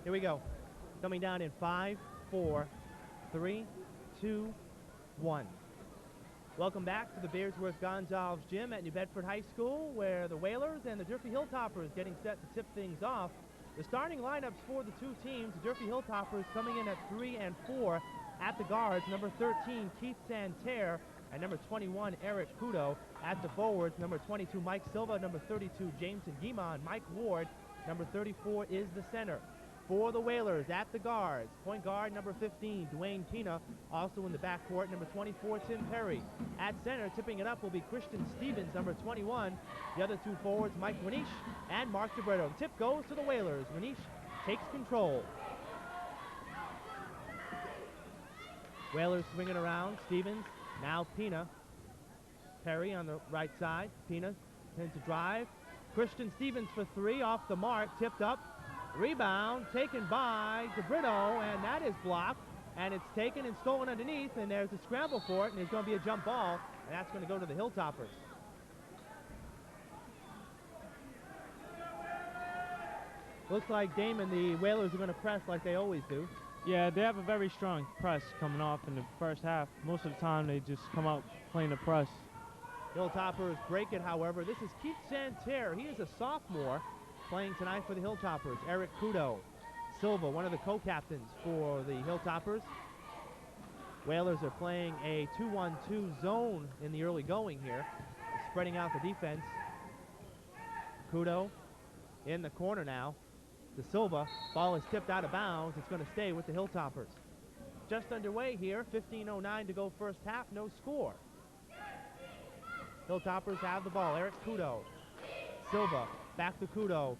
Here we go. Coming down in 5, 4, 3, 2, 1. Welcome back to the Bearsworth-Gonzalez Gym at New Bedford High School, where the Whalers and the Durfee Hilltoppers getting set to tip things off. The starting lineups for the two teams, the Durfee Hilltoppers coming in at 3 and 4 at the guards, number 13, Keith Santerre, and number 21, Eric Kudo. At the forwards, number 22, Mike Silva, number 32, Jameson Guimond, Mike Ward, number 34 is the center. For the Whalers at the guards, point guard number 15, Dwayne Pina, also in the backcourt, number 24, Tim Perry. At center, tipping it up will be Christian Stevens, number 21. The other two forwards, Mike Winish and Mark DeBretto. The tip goes to the Whalers. Winish takes control. Whalers swinging around, Stevens, now Pina. Perry on the right side, Pina tends to drive. Christian Stevens for three, off the mark, tipped up. Rebound taken by DeBretto, and that is blocked, and it's taken and stolen underneath, and there's a scramble for it, and there's going to be a jump ball, and that's going to go to the Hilltoppers. Looks like, Damon, the Whalers are going to press like they always do. Yeah, they have a very strong press coming off in the first half. Most of the time they just come out playing the press. Hilltoppers break it, however. This is Keith Santerre. He is a sophomore, playing tonight for the Hilltoppers. Eric Kudo, Silva, one of the co-captains for the Hilltoppers. Whalers are playing a 2-1-2 zone in the early going here, spreading out the defense. Kudo in the corner now to Silva. Ball is tipped out of bounds. It's going to stay with the Hilltoppers. Just underway here, 15:09 to go first half, no score. Hilltoppers have the ball. Eric Kudo, Silva, back to Kudo.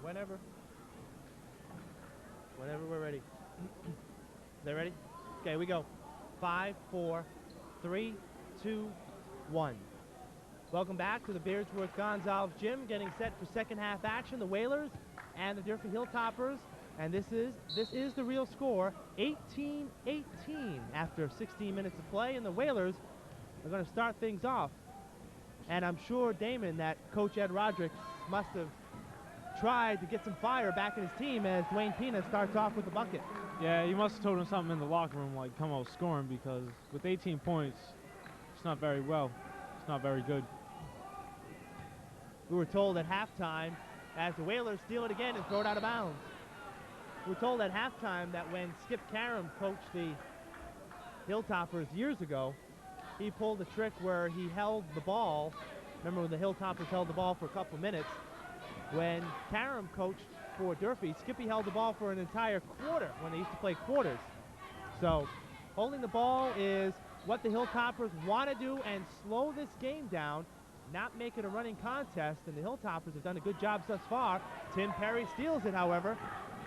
Whenever. Whenever we're ready. They ready? Okay, we go. 5, 4, 3, 2, 1. Welcome back to the Beardsworth Gonzalez Gym, getting set for second half action. The Whalers and the Durfee Hilltoppers, and this is the real score, 18-18 after 16 minutes of play, and the Whalers are going to start things off. And I'm sure, Damon, that Coach Ed Roderick must have tried to get some fire back in his team as Dwayne Pena starts off with the bucket. Yeah, he must have told him something in the locker room, like come out scoring, because with 18 points, it's not very well. It's not very good. We were told at halftime, as the Whalers steal it again and throw it out of bounds. We were told at halftime that when Skip Karam coached the Hilltoppers years ago, he pulled a trick where he held the ball. Remember when the Hilltoppers held the ball for a couple minutes? When Karam coached for Durfee, Skippy held the ball for an entire quarter when they used to play quarters. So holding the ball is what the Hilltoppers want to do and slow this game down, not make it a running contest, and the Hilltoppers have done a good job thus far. Tim Perry steals it, however.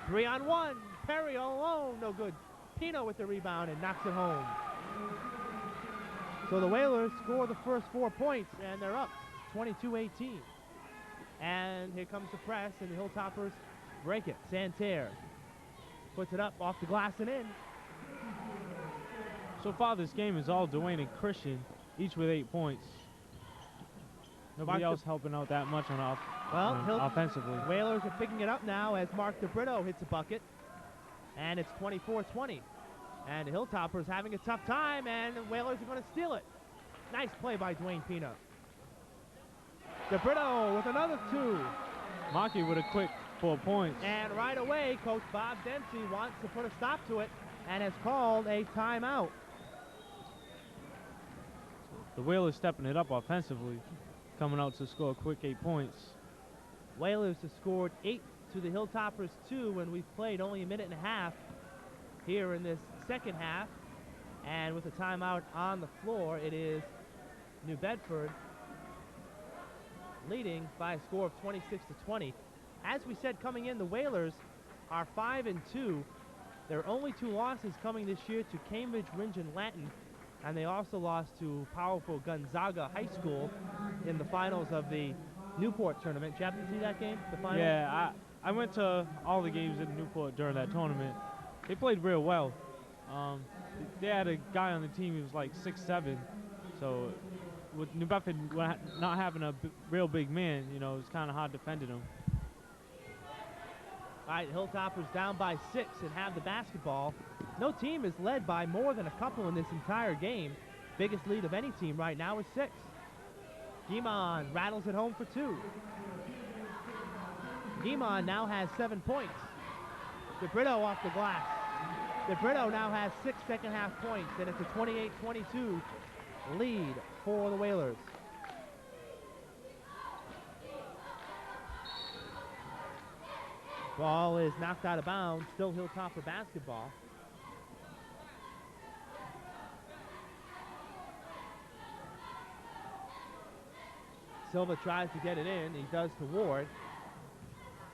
3-on-1. Perry all alone, no good. Pino with the rebound and knocks it home. So the Whalers score the first 4 points, and they're up 22-18. And here comes the press, and the Hilltoppers break it. Santerre puts it up off the glass and in. So far, this game is all Dwayne and Christian, each with 8 points. Nobody else helping out that much on offensively. Whalers are picking it up now as Mark DeBrito hits a bucket, and it's 24-20. And the Hilltoppers having a tough time, and the Whalers are going to steal it. Nice play by Dwayne Pena. DeBrito with another 2. Maki with a quick 4 points. And right away, Coach Bob Dempsey wants to put a stop to it and has called a timeout. The Whalers stepping it up offensively, coming out to score a quick 8 points. Whalers have scored 8 to the Hilltoppers 2 when we've played only a minute and a half here in this second half. And with a timeout on the floor, it is New Bedford leading by a score of 26-20. As we said, coming in, the Whalers are 5-2. Their only 2 losses coming this year to Cambridge, Ringe, and Lanton, and they also lost to powerful Gonzaga High School in the finals of the Newport tournament. Did you happen to see that game, the final? Yeah, I went to all the games in Newport during that tournament. They played real well. They had a guy on the team who was like 6'7", so with New Bedford not having a real big man, you know, it's kind of hard defending him. All right, Hilltoppers down by 6 and have the basketball. No team is led by more than a couple in this entire game. Biggest lead of any team right now is 6. Guimond rattles it home for 2. Guimond now has 7 points. DeBrito off the glass. DeBrito now has 6 second half points, and it's a 28-22 lead for the Whalers. Ball is knocked out of bounds, still Hilltopper basketball. Silva tries to get it in, he does to Ward.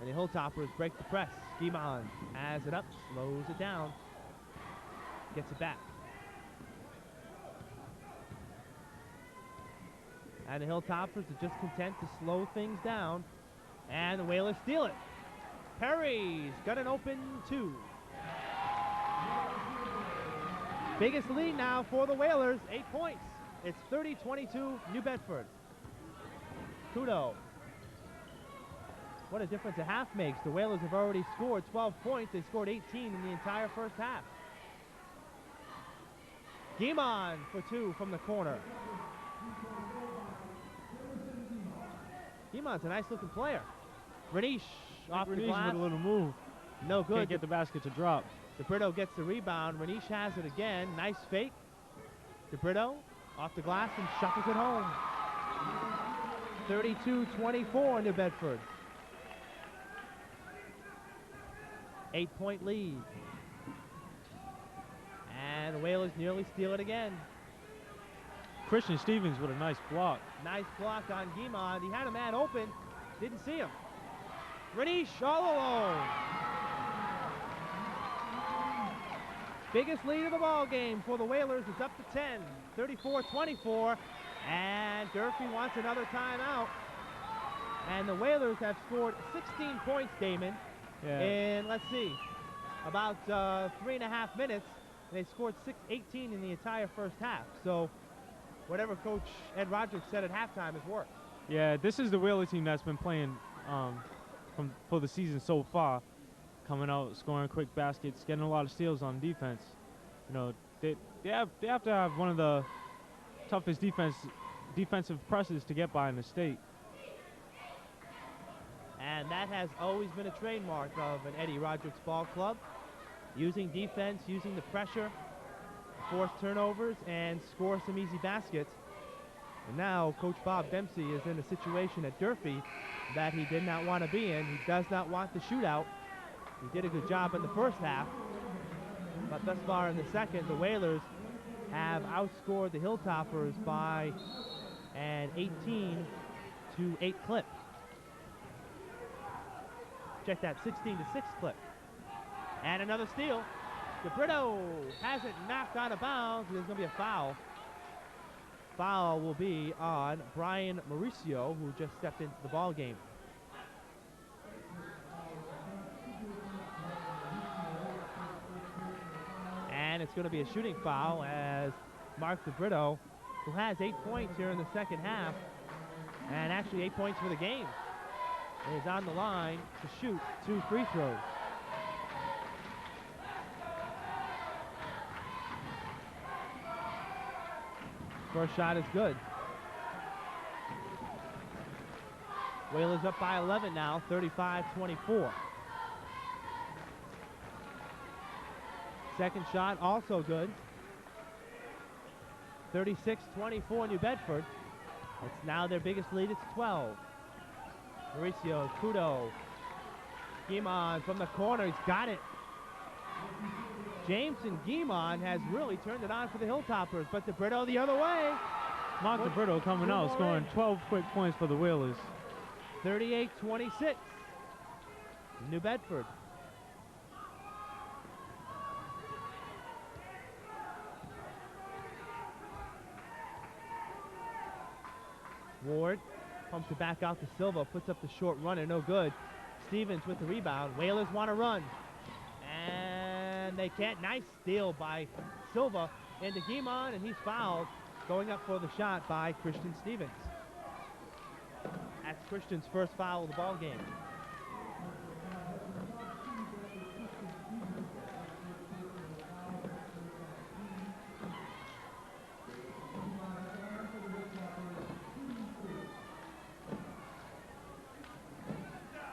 And the Hilltoppers break the press. Guimond has it up, slows it down, gets it back. And the Hilltoppers are just content to slow things down. And the Whalers steal it. Perry's got an open 2. Biggest lead now for the Whalers, 8 points. It's 30-22 New Bedford. Kudo. What a difference a half makes. The Whalers have already scored 12 points. They scored 18 in the entire first half. Guimond for 2 from the corner. Guimond's a nice looking player. Renish off the glass. With a little move. No good. Can't get the basket to drop. DeBrito gets the rebound. Renish has it again. Nice fake. DeBrito off the glass and shuffles it home. 32-24 New Bedford. 8-point lead. And the Whalers nearly steal it again. Christian Stevens with a nice block. Nice block on Guimond. He had a man open. Didn't see him. Ranish all alone. Biggest lead of the ball game for the Whalers is up to 10, 34-24, and Durfee wants another timeout. And the Whalers have scored 16 points, Damon, in, let's see, about 3.5 minutes. They scored 6-18 in the entire first half. So whatever Coach Ed Roderick said at halftime has worked. Yeah, this is the Whaler team that's been playing for the season so far, coming out, scoring quick baskets, getting a lot of steals on defense. You know, they have to have one of the toughest defensive presses to get by in the state. And that has always been a trademark of an Eddie Roderick's ball club. Using defense, using the pressure, force turnovers, and score some easy baskets. And now Coach Bob Dempsey is in a situation at Durfee that he did not want to be in. He does not want the shootout. He did a good job in the first half. But thus far in the second, the Whalers have outscored the Hilltoppers by an 18-8 clip. Check that, 16-6 clip. And another steal. DeBrito has it knocked out of bounds. There's going to be a foul. Foul will be on Brian Mauricio, who just stepped into the ball game. And it's going to be a shooting foul as Mark DeBrito, who has 8 points here in the second half, and actually 8 points for the game, is on the line to shoot 2 free throws. First shot is good. Whalers up by 11 now, 35-24. Second shot also good. 36-24 New Bedford. It's now their biggest lead, it's 12. Mauricio, Kudo. Guimond from the corner, he's got it. Jameson Guimond has really turned it on for the Hilltoppers, but DeBrito the other way. Mark DeBrito coming out, scoring 12 quick points for the Whalers. 38-26. New Bedford. Ward pumps it back out to Silva, puts up the short runner, no good. Stevens with the rebound. Whalers want to run. And they can't. Nice steal by Silva into Guimond, and he's fouled. Going up for the shot by Christian Stevens. That's Christian's first foul of the ball game.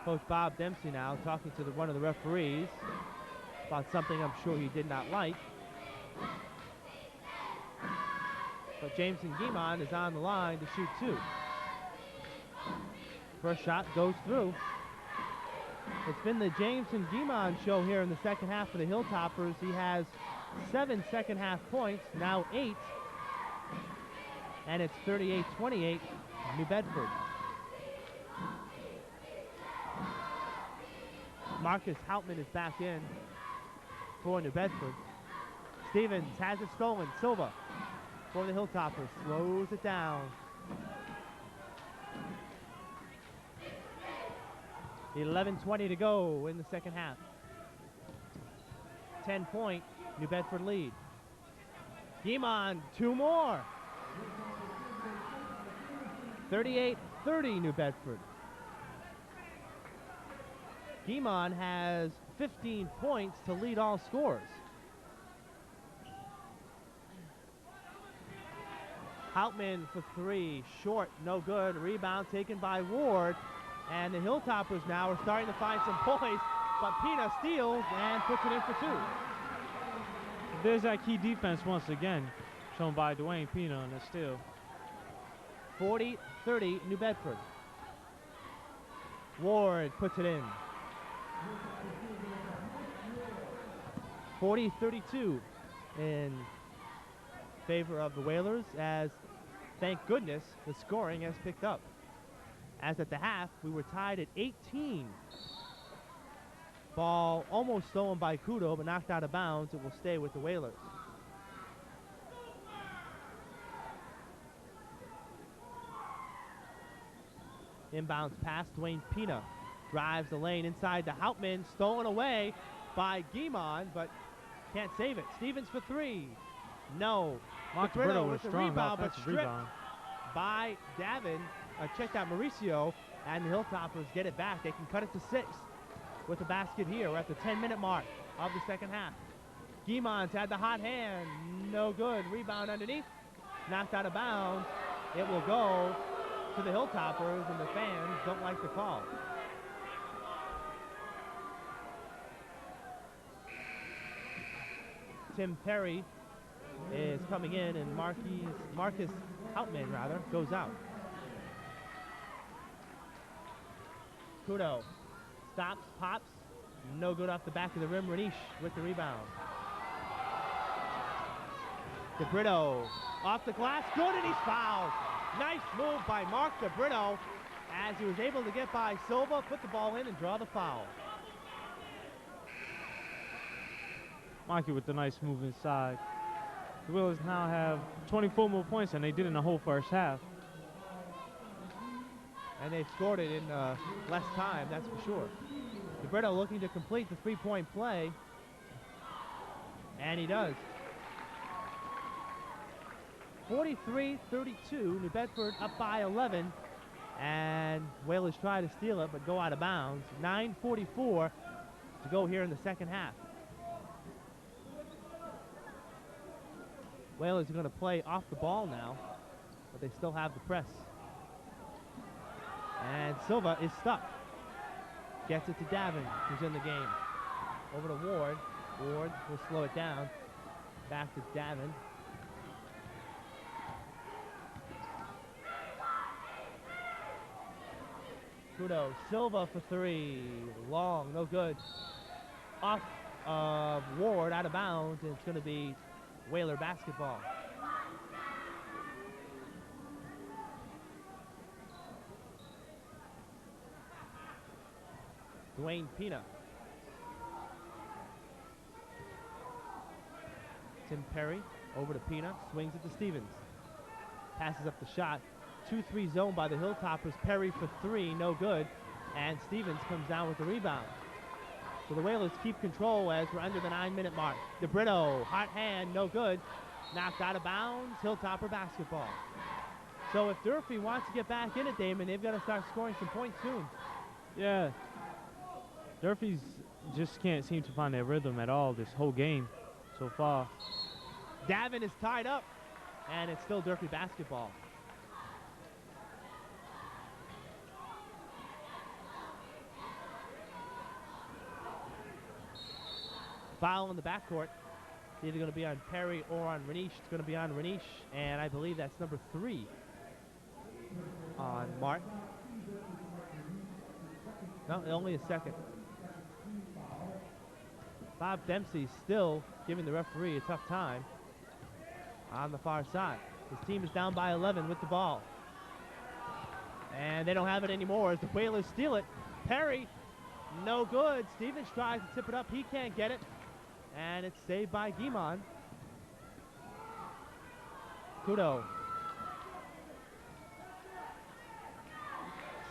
Coach Bob Dempsey now talking to one of the referees about something I'm sure he did not like. But Jameson Guimond is on the line to shoot 2. First shot goes through. It's been the Jameson Guimond show here in the second half for the Hilltoppers. He has 7 second half points, now 8. And it's 38-28 New Bedford. Marcus Hauptman is back in for New Bedford. Stevens has it stolen. Silva for the Hilltoppers. Slows it down. 11:20 to go in the second half. 10-point New Bedford lead. Guimond, 2 more. 38-30 New Bedford. Guimond has 15 points to lead all scores. Hauptman for 3, short, no good. Rebound taken by Ward. And the Hilltoppers now are starting to find some points, but Pina steals and puts it in for 2. There's that key defense once again, shown by Dwayne Pina on the steal. 40-30 New Bedford. Ward puts it in. 40-32 in favor of the Whalers, as thank goodness the scoring has picked up. As at the half, we were tied at 18 Ball almost stolen by Kudo, but knocked out of bounds. It will stay with the Whalers. Inbounds pass, Dwayne Pina drives the lane inside to Houtman, stolen away by Guimond, but can't save it. Stevens for three. No. Brito with was the strong rebound, but offensive stripped rebound. by Davin. Checked out Mauricio, and the Hilltoppers get it back. They can cut it to 6 with the basket here. We're at the 10-minute mark of the second half. Guimond's had the hot hand. No good. Rebound underneath. Knocked out of bounds. It will go to the Hilltoppers, and the fans don't like the call. Tim Perry is coming in, and Marcus Houtman, goes out. Kudo stops, pops, no good off the back of the rim. Renish with the rebound. DeBrito off the glass, good, and he's fouled. Nice move by Mark DeBrito as he was able to get by Silva, put the ball in, and draw the foul. Mikey with the nice move inside. The Whalers now have 24 more points than they did in the whole first half. And they've scored it in less time, that's for sure. DeBrito looking to complete the three-point play, and he does. 43-32, New Bedford up by 11, and Whalers try to steal it but go out of bounds. 9:44 to go here in the second half. Whalers are going to play off the ball now, but they still have the press. And Silva is stuck. Gets it to Davin, who's in the game. Over to Ward. Ward will slow it down. Back to Davin. Kudo. Silva for three. Long, no good. Off of Ward, out of bounds, and it's going to be Whaler basketball. Dwayne Pina. Tim Perry over to Pina, swings it to Stevens. Passes up the shot. 2-3 zone by the Hilltoppers. Perry for three, no good. And Stevens comes down with the rebound. So the Whalers keep control as we're under the 9-minute mark. DeBrito, hot hand, no good. Knocked out of bounds, Hilltopper basketball. So if Durfee wants to get back in it, Damon, they've got to start scoring some points soon. Yeah. Durfee's just can't seem to find their rhythm at all this whole game so far. Davin is tied up, and it's still Durfee basketball. Foul in the backcourt. It's either going to be on Perry or on Renish. It's going to be on Renish, and I believe that's number 3 on Mark. No, only a second. Bob Dempsey still giving the referee a tough time on the far side. His team is down by 11 with the ball. And they don't have it anymore as the Whalers steal it. Perry, no good. Stevens tries to tip it up. He can't get it. And it's saved by Guimond. Kudo.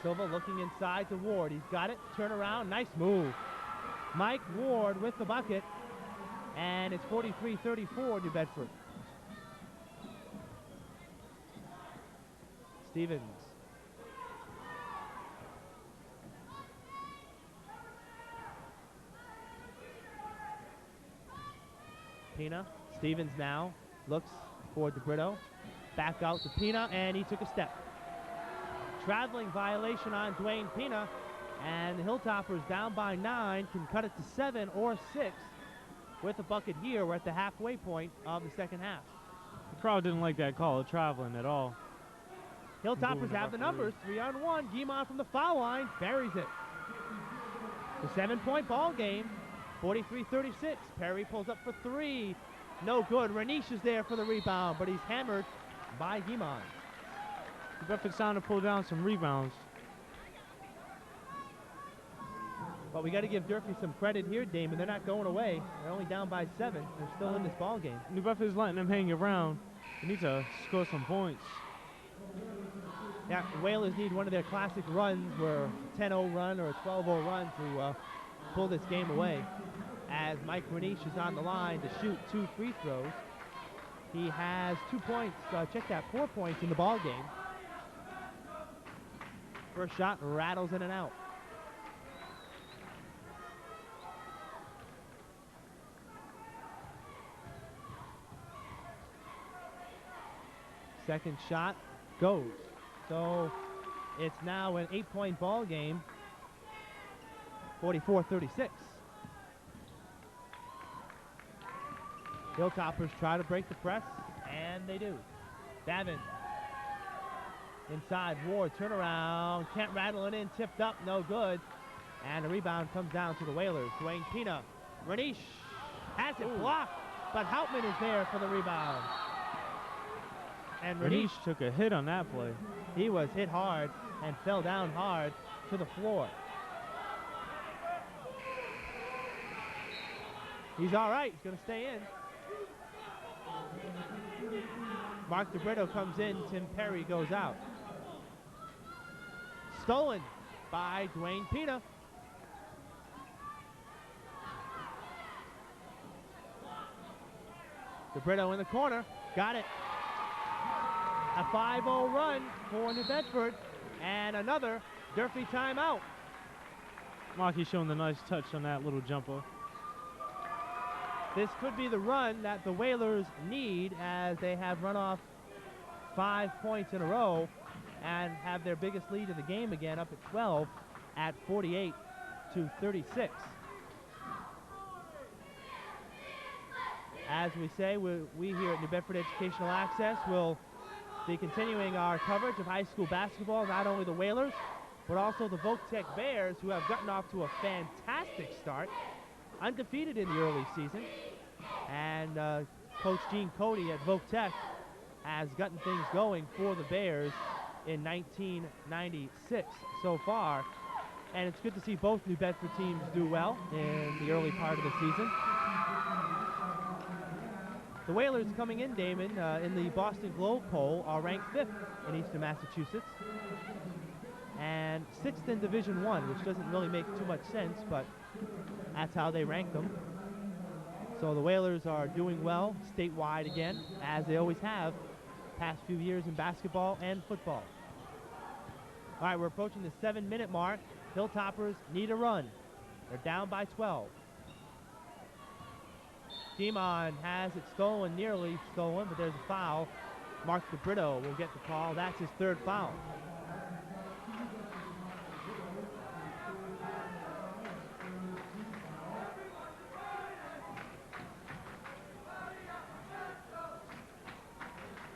Silva looking inside to Ward. He's got it. Turn around. Nice move. Mike Ward with the bucket. And it's 43-34 New Bedford. Stevens. Pina. Stevens now looks for DeBrito. Back out to Pina, and he took a step. Traveling violation on Dwayne Pina, and the Hilltoppers down by 9 can cut it to 7 or 6 with a bucket here. We're at the halfway point of the second half. The crowd didn't like that call of traveling at all. Hilltoppers have the numbers. 3-on-1. Guimond from the foul line buries it. The 7-point ball game. 43-36. Perry pulls up for three. No good. Renish is there for the rebound, but he's hammered by Guimond. The Bedford trying to pull down some rebounds. But we got to give Durfee some credit here, Damon. They're not going away. They're only down by 7. They're still in this ball game. New Bedford is letting them hang around. They need to score some points. Yeah, the Whalers need one of their classic runs, where a 10-0 run or a 12-0 run to pull this game away. As Mike Renish is on the line to shoot 2 free throws. He has 2 points, check that, 4 points in the ball game. First shot rattles in and out. Second shot goes. So it's now an 8-point ball game, 44-36. Hilltoppers try to break the press, and they do. Davin inside, Ward, turnaround, can't rattle it in, tipped up, no good. And the rebound comes down to the Whalers. Dwayne Pina, Renish has it blocked, but Hauptman is there for the rebound. And Renish took a hit on that play. He was hit hard and fell down hard to the floor. He's all right. He's going to stay in. Mark DeBrito comes in. Tim Perry goes out. Stolen by Dwayne Pina. DeBrito in the corner. Got it. A 5-0 run for New Bedford, and another Durfee timeout. Marky's showing the nice touch on that little jumper. This could be the run that the Whalers need, as they have run off 5 points in a row and have their biggest lead of the game again, up at 12 at 48-36. As we say, we here at New Bedford Educational Access will be continuing our coverage of high school basketball, not only the Whalers, but also the Voc Tech Bears, who have gotten off to a fantastic start, undefeated in the early season. And Coach Gene Cody at Voc Tech has gotten things going for the Bears in 1996 so far. And it's good to see both New Bedford teams do well in the early part of the season. The Whalers coming in, Damon, in the Boston Globe poll are ranked 5th in Eastern Massachusetts and 6th in Division I, which doesn't really make too much sense, but that's how they rank them. So the Whalers are doing well statewide again, as they always have past few years in basketball and football. All right, we're approaching the 7-minute mark. Hilltoppers need a run. They're down by 12. Demon has it stolen, nearly stolen, but there's a foul. Mark DeBrito will get the call. That's his 3rd foul.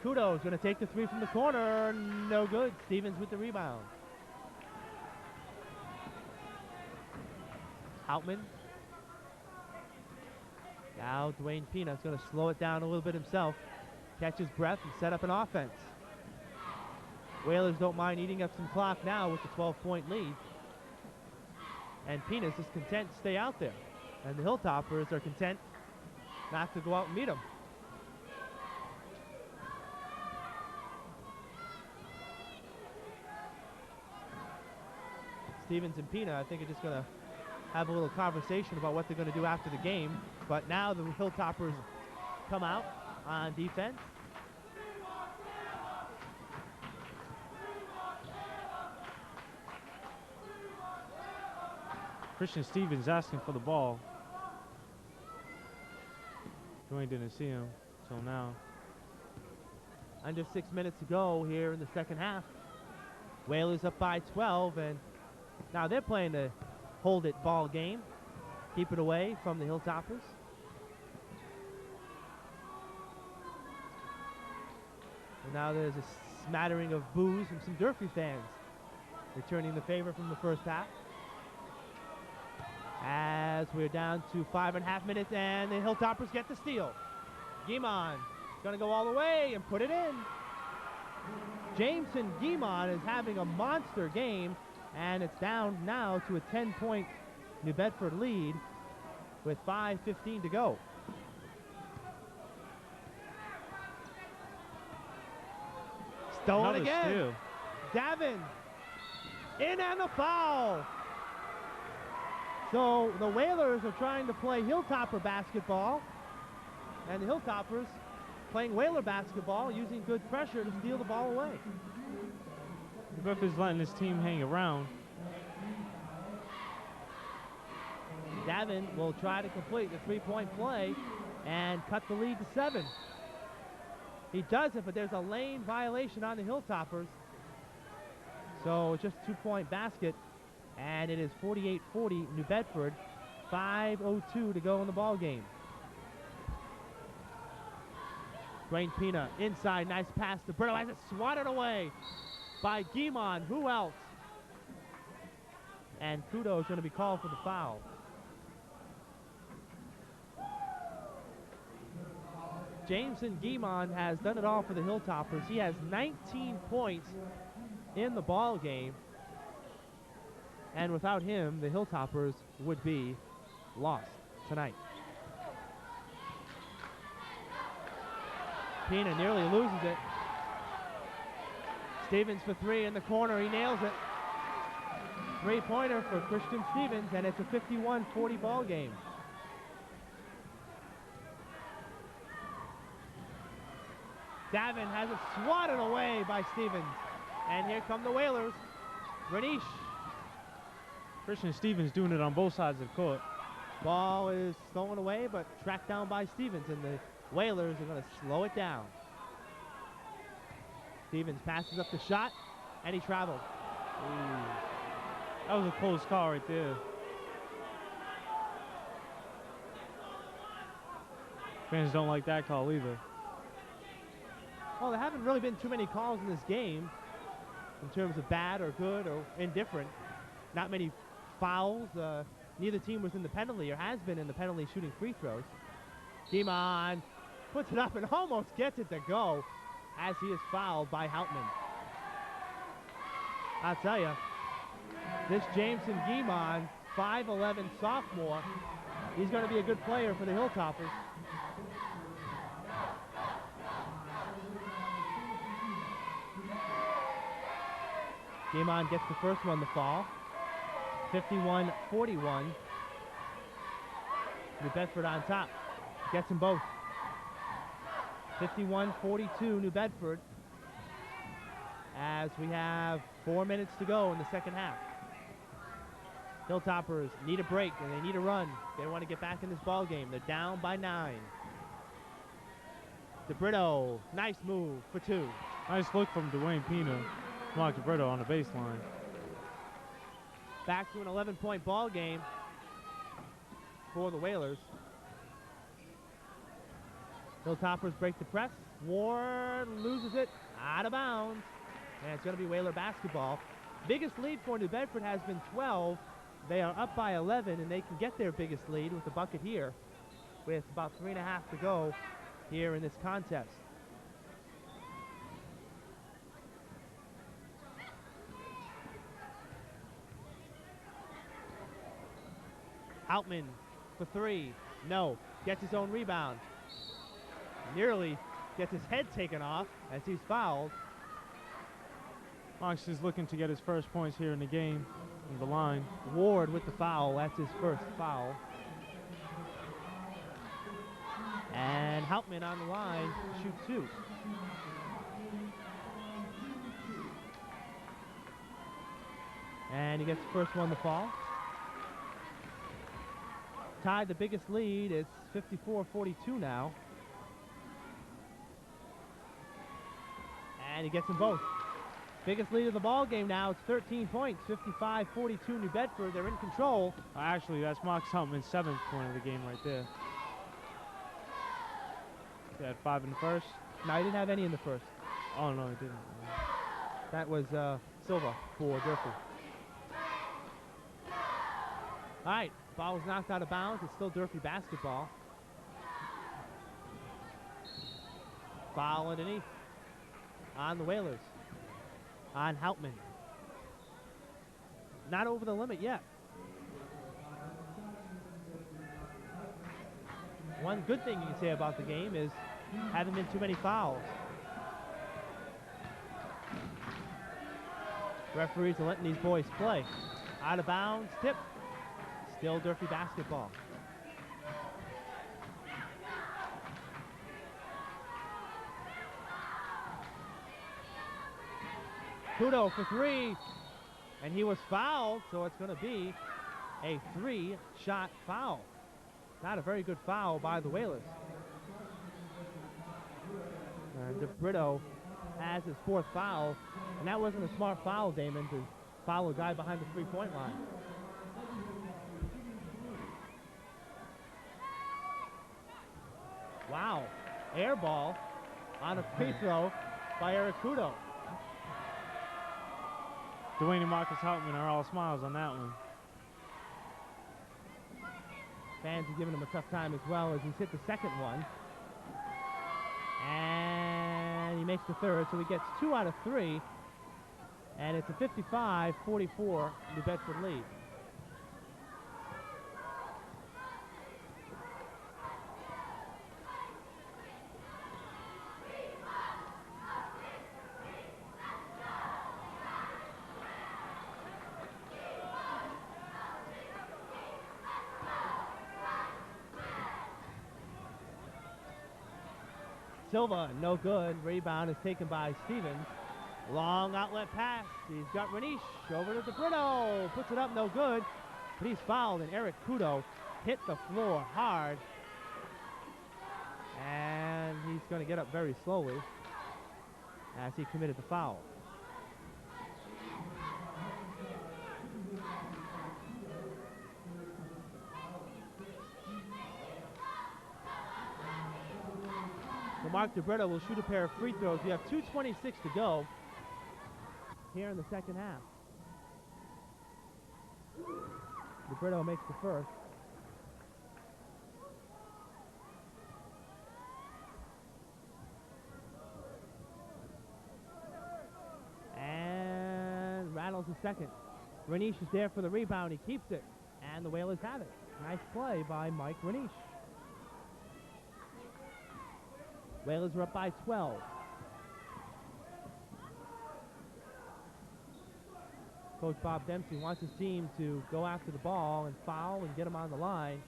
Kudo's going to take the 3 from the corner. No good. Stevens with the rebound. Hauptman. Now Dwayne Pina's going to slow it down a little bit himself. Catch his breath and set up an offense. Whalers don't mind eating up some clock now with the 12-point lead. And Pina's just content to stay out there. And the Hilltoppers are content not to go out and meet him. Stevens and Pina, I think, are just going to have a little conversation about what they're going to do after the game. But now the Hilltoppers come out on defense. Christian Stevens asking for the ball. Dwayne didn't see him until now. Under 6 minutes to go here in the second half. Whalers up by 12, and now they're playing the hold it ball game. Keep it away from the Hilltoppers. And now there's a smattering of boos from some Durfee fans, returning the favor from the first half. As we're down to 5.5 minutes, and the Hilltoppers get the steal. Guimon is going to go all the way and put it in. Jameson Guimon is having a monster game, and it's down now to a 10-point New Bedford lead with 5:15 to go. Stolen Another again. steal. Davin in and the foul. So the Whalers are trying to play Hilltopper basketball, and the Hilltoppers playing Whaler basketball, using good pressure to steal the ball away. New Bedford's letting this team hang around. Davin will try to complete the three-point play and cut the lead to 7. He does it, but there's a lane violation on the Hilltoppers. So just a 2-point basket, and it is 48-40 New Bedford. 5:02 to go in the ball game. Dwayne Pina inside, nice pass to Brito, has it swatted away by Guimond. Who else? And Kudo is going to be called for the foul. Jameson Guimond has done it all for the Hilltoppers. He has 19 points in the ball game, and without him, the Hilltoppers would be lost tonight. Pina nearly loses it. Stevens for 3 in the corner. He nails it. Three-pointer for Christian Stevens, and it's a 51-40 ball game. Davin has it swatted away by Stevens. And here come the Whalers. Greniche. Christian Stevens doing it on both sides of the court. Ball is stolen away, but tracked down by Stevens, and the Whalers are going to slow it down. Stevens passes up the shot, and he traveled. Ooh. That was a close call right there. Fans don't like that call either. Well, there haven't really been too many calls in this game in terms of bad or good or indifferent. Not many fouls. Neither team was in the penalty or has been in the penalty shooting free throws. Guimond puts it up and almost gets it to go as he is fouled by Houtman. I'll tell you, this Jameson Guimond, 5'11" sophomore, he's going to be a good player for the Hilltoppers. Guimond gets the first one to fall. 51-41. New Bedford on top. Gets them both. 51-42 New Bedford, as we have 4 minutes to go in the second half. Hilltoppers need a break and they need a run. They want to get back in this ball game. They're down by 9. DeBrito, nice move for 2. Nice look from Dwayne Pina. Mark DeBrito on the baseline. Back to an 11-point ball game for the Whalers. Hilltoppers break the press. Ward loses it out of bounds, and it's going to be Whaler basketball. Biggest lead for New Bedford has been 12. They are up by 11, and they can get their biggest lead with the bucket here with about 3.5 to go here in this contest. Houtman for 3. No. Gets his own rebound. Nearly gets his head taken off as he's fouled. Marks is looking to get his first points here in the game on the line. Ward with the foul. That's his first foul. And Houtman on the line to shoot 2. And he gets the first one to fall. Tied the biggest lead. It's 54-42 now. And he gets them both. Biggest lead of the ball game now. It's 13 points. 55-42 New Bedford. They're in control. Actually, that's Marks Houtman's 7th point of the game right there. He had 5 in the first. No, he didn't have any in the first. Oh, no, he didn't. That was Silva for Durfee. All right, ball was knocked out of bounds. It's still Durfee basketball. Foul underneath on the Whalers. On Houtman. Not over the limit yet. One good thing you can say about the game is haven't been too many fouls. Referees are letting these boys play. Out of bounds, tip. Still Durfee basketball. Kudo for three, and he was fouled, so it's going to be a 3-shot foul. Not a very good foul by the Whalers. And DeBrito has his 4th foul, and that wasn't a smart foul, Damon, to foul a guy behind the 3-point line. Wow, air ball on a free throw by Eric Kudo. Dwayne and Marcus Houtman are all smiles on that one. Fans are giving him a tough time as well as he's hit the second one. And he makes the third, so he gets 2 out of 3. And it's a 55-44 New Bedford lead. Silva, no good. Rebound is taken by Stevens. Long outlet pass. He's got Renish over to DeBrito. Puts it up, no good. But he's fouled, and Eric Kudo hit the floor hard. And he's going to get up very slowly as he committed the foul. So Mark DeBrito will shoot a pair of free throws. We have 2:26 to go here in the second half. DeBrito makes the first. And rattles the second. Renish is there for the rebound. He keeps it. And the Whalers have it. Nice play by Mike Renish. Whalers are up by 12. Coach Bob Dempsey wants his team to go after the ball and foul and get them on the line.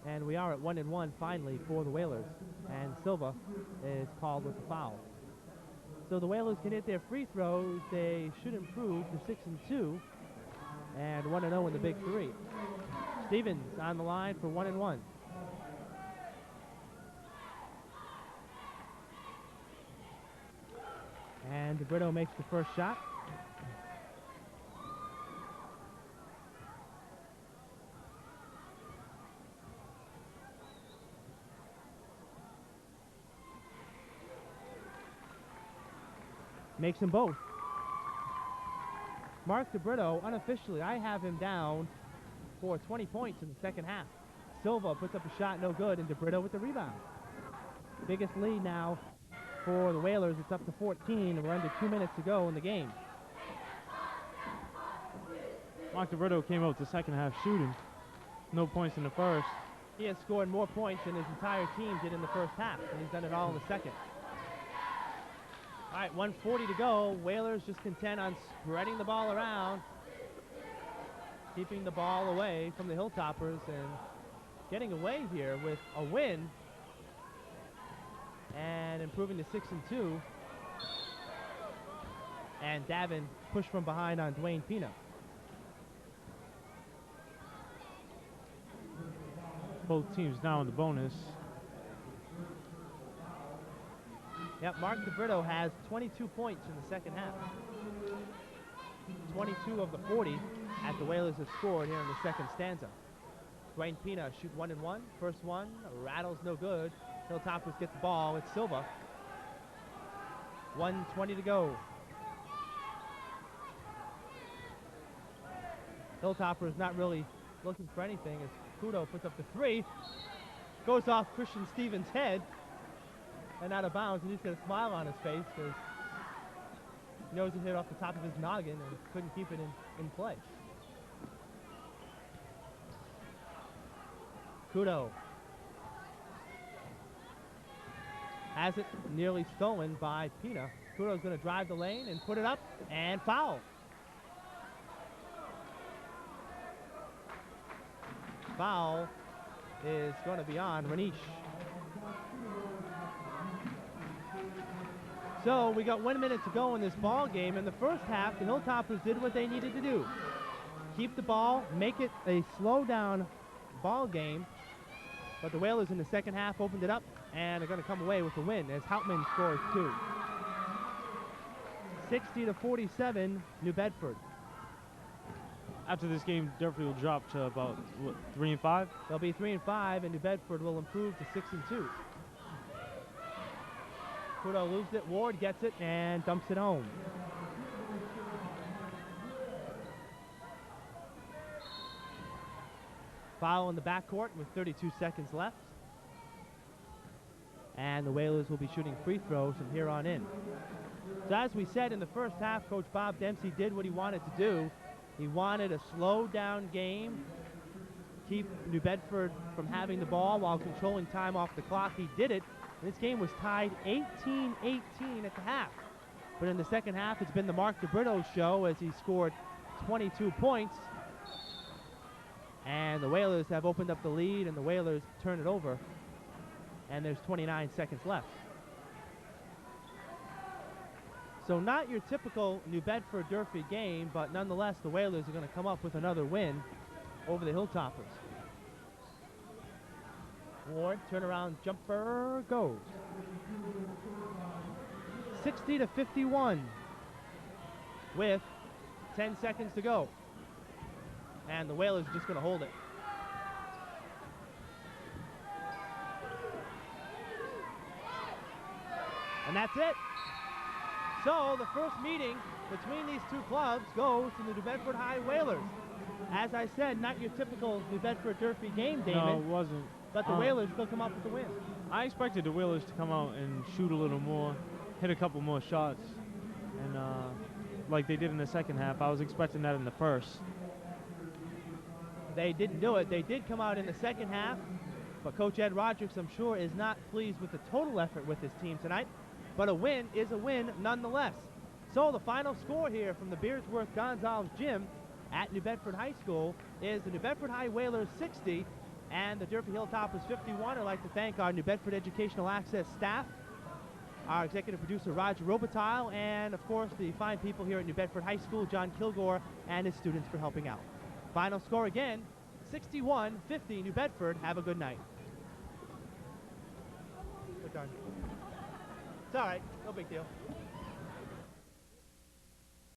And we are at 1-1 finally for the Whalers. And Silva is called with the foul. So the Whalers can hit their free throws. They should improve to 6-2 and 1-0 in the Big Three. Stevens on the line for 1-1. And DeBrito makes the first shot. Makes them both. Mark DeBrito, unofficially, I have him down for 20 points in the second half. Silva puts up a shot, no good, and DeBrito with the rebound. Biggest lead now for the Whalers. It's up to 14, and we're under 2 minutes to go in the game. Mark DeBrito came out the second half shooting. No points in the first. He has scored more points than his entire team did in the first half, and he's done it all in the second. All right, 1:40 to go. Whalers just content on spreading the ball around, keeping the ball away from the Hilltoppers, and getting away here with a win and improving to 6-2. And Davin pushed from behind on Dwayne Pina. Both teams now in the bonus. Yep, Mark DeBrito has 22 points in the second half. 22 of the 40 that the Whalers have scored here in the second stanza. Dwayne Pina shoot 1-1. First one, rattles no good. Hilltoppers get the ball. It's Silva. 1:20 to go. Hilltoppers not really looking for anything as Kudo puts up the three. Goes off Christian Stevens' head and out of bounds, and he's got a smile on his face because he knows it hit off the top of his noggin and couldn't keep it in play. Kudo Has it nearly stolen by Pina. Kudo's going to drive the lane and put it up, and foul. Foul is going to be on Ranish. So we got 1 minute to go in this ball game. In the first half, the Hilltoppers did what they needed to do. Keep the ball, make it a slow down ball game. But the Whalers in the second half opened it up and are going to come away with the win as Hauptmann scores 2. 60-47, New Bedford. After this game, Durfee will drop to about, what, 3 and 5? They'll be 3 and 5, and New Bedford will improve to 6 and 2. Kudo loses it. Ward gets it and dumps it home. Foul in the backcourt with 32 seconds left. And the Whalers will be shooting free throws from here on in. So as we said in the first half, Coach Bob Dempsey did what he wanted to do. He wanted a slow down game, keep New Bedford from having the ball while controlling time off the clock. He did it. This game was tied 18-18 at the half. But in the second half, it's been the Mark DeBrito show as he scored 22 points. And the Whalers have opened up the lead, and the Whalers turn it over. And there's 29 seconds left. So not your typical New Bedford-Durfee game, but nonetheless, the Whalers are going to come up with another win over the Hilltoppers. Ward, turnaround jumper, goes. 60-51 with 10 seconds to go. And the Whalers are just going to hold it. And that's it. So the first meeting between these two clubs goes to the New Bedford High Whalers. As I said, not your typical New Bedford-Durfee game, Damon. No, it wasn't. But the Whalers still come up with the win. I expected the Whalers to come out and shoot a little more, hit a couple more shots, and like they did in the second half. I was expecting that in the first. They didn't do it. They did come out in the second half, but Coach Ed Rodricks, I'm sure, is not pleased with the total effort with his team tonight. But a win is a win nonetheless. So the final score here from the Beardsworth Gonzalez Gym at New Bedford High School is the New Bedford High Whalers 60 and the Durfee Hilltoppers 51. I'd like to thank our New Bedford Educational Access staff, our executive producer Roger Robitaille, and of course the fine people here at New Bedford High School, John Kilgore and his students for helping out. Final score again, 61-50 New Bedford. Have a good night. Good darn. It's all right, no big deal.